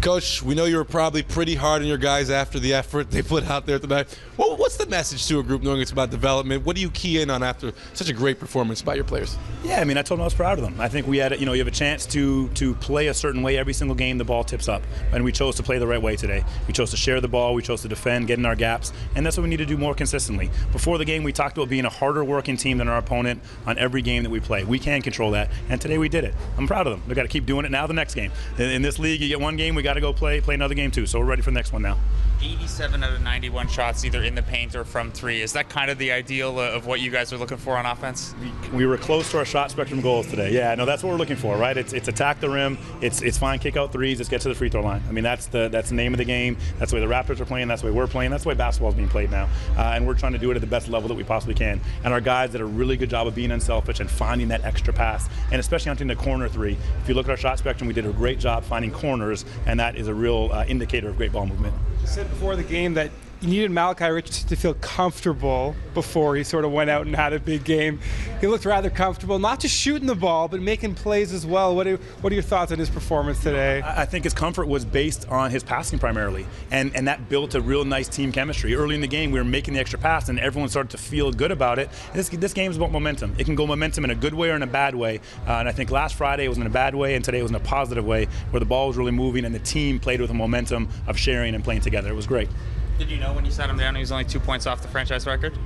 Coach, we know you were probably pretty hard on your guys after the effort they put out there tonight. What's the message to a group knowing it's about development? What do you key in on after such a great performance by your players? Yeah, I mean, I told them I was proud of them. I think we had, you have a chance to play a certain way every single game the ball tips up, and we chose to play the right way today. We chose to share the ball, we chose to defend, get in our gaps, and that's what we need to do more consistently. Before the game, we talked about being a harder working team than our opponent on every game that we play. We can control that, and today we did it. I'm proud of them. We've got to keep doing it now the next game. In this league, you get one game, we got to go play another game too, so we're ready for the next one now. 87 out of 91 shots either in the paint or from three. Is that kind of the ideal of what you guys are looking for on offense? We were close to our shot spectrum goals today. Yeah, no, that's what we're looking for, right? It's attack the rim, it's find kick out threes, let's get to the free throw line. I mean, that's the name of the game. That's the way the Raptors are playing, that's the way we're playing, that's the way basketball is being played now. And we're trying to do it at the best level that we possibly can. And our guys did a really good job of being unselfish and finding that extra pass, and especially hunting the corner three. If you look at our shot spectrum, we did a great job finding corners, and that is a real indicator of great ball movement. You said before the game that you needed Malachi Richardson to feel comfortable before he sort of went out and had a big game. He looked rather comfortable, not just shooting the ball, but making plays as well. What are your thoughts on his performance today? I think his comfort was based on his passing primarily, and that built a real nice team chemistry. Early in the game, we were making the extra pass, and everyone started to feel good about it. This game is about momentum. It can go momentum in a good way or in a bad way, and I think last Friday it was in a bad way, and today it was in a positive way, where the ball was really moving, and the team played with a momentum of sharing and playing together. It was great. Did you know when you sat him down he was only 2 points off the franchise record?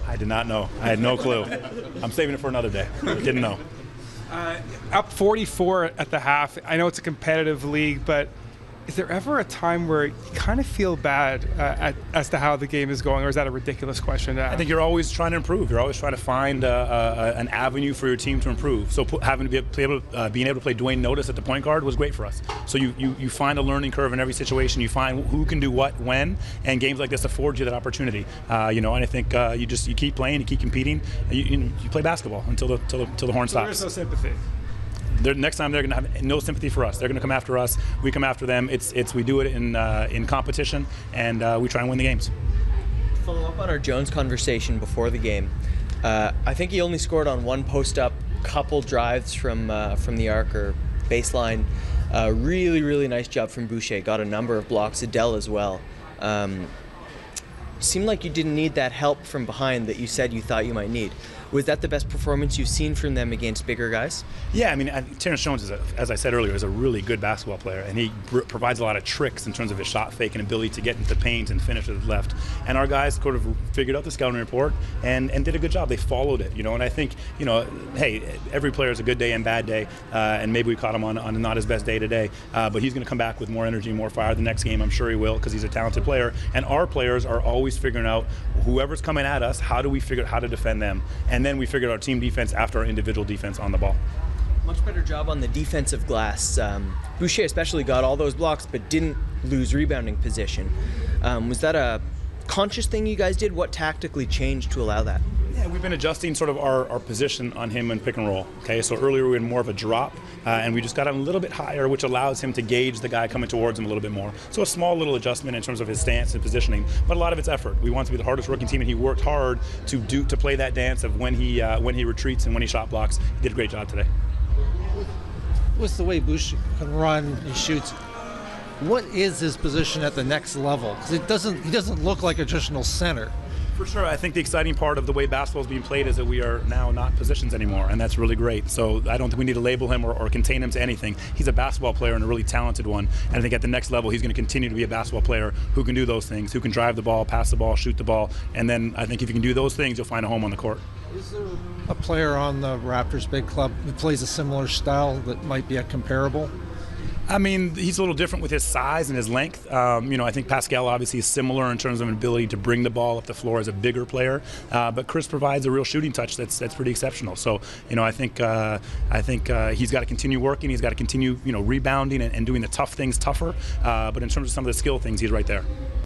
I did not know. I had no clue. I'm saving it for another day. I didn't know. Up 44 at the half. I know it's a competitive league, but is there ever a time where you kind of feel bad as to how the game is going, or is that a ridiculous question to ask? I think you're always trying to improve. You're always trying to find an avenue for your team to improve. So being able to play Dwayne Notice at the point guard was great for us. So you find a learning curve in every situation. You find who can do what when, and games like this afford you that opportunity. And I think you keep playing, you keep competing. You play basketball until the horn stops. There's no sympathy. Next time they're going to have no sympathy for us. They're going to come after us. We come after them. We do it in competition, and we try and win the games. Follow up on our Jones conversation before the game. I think he only scored on one post-up, couple drives from the arc or baseline. Really, really nice job from Boucher. Got a number of blocks. Adele as well. Seemed like you didn't need that help from behind that you said you thought you might need. Was that the best performance you've seen from them against bigger guys? Yeah, I mean, Terrence Jones, as I said earlier, is a really good basketball player, and he provides a lot of tricks in terms of his shot fake and ability to get into the paint and finish with his left. And our guys sort of figured out the scouting report and did a good job. They followed it, and I think, hey, every player has a good day and bad day, and maybe we caught him on not his best day today, but he's going to come back with more energy, more fire the next game. I'm sure he will, because he's a talented player. And our players are always figuring out whoever's coming at us, how do we figure out how to defend them? And then we figured out our team defense after our individual defense on the ball. Much better job on the defensive glass. Boucher especially got all those blocks but didn't lose rebounding position. Was that a conscious thing you guys did? What tactically changed to allow that? Yeah, we've been adjusting sort of our position on him in pick and roll. Okay, so earlier we had more of a drop, and we just got him a little bit higher, which allows him to gauge the guy coming towards him a little bit more. So a small little adjustment in terms of his stance and positioning, but a lot of it's effort. We want to be the hardest working team, and he worked hard to play that dance of when he retreats and when he shot blocks. He did a great job today. With the way Bush can run and shoots, what is his position at the next level? Because he doesn't look like a traditional center. For sure. I think the exciting part of the way basketball is being played is that we are now not positions anymore, and that's really great. So I don't think we need to label him or contain him to anything. He's a basketball player and a really talented one, and I think at the next level he's going to continue to be a basketball player who can do those things, who can drive the ball, pass the ball, shoot the ball, and then I think if you can do those things, you'll find a home on the court. Is there a player on the Raptors big club who plays a similar style that might be a comparable? I mean, he's a little different with his size and his length. I think Pascal obviously is similar in terms of an ability to bring the ball up the floor as a bigger player. But Chris provides a real shooting touch that's pretty exceptional. So, I think he's got to continue working. He's got to continue, rebounding and doing the tough things tougher. But in terms of some of the skill things, he's right there.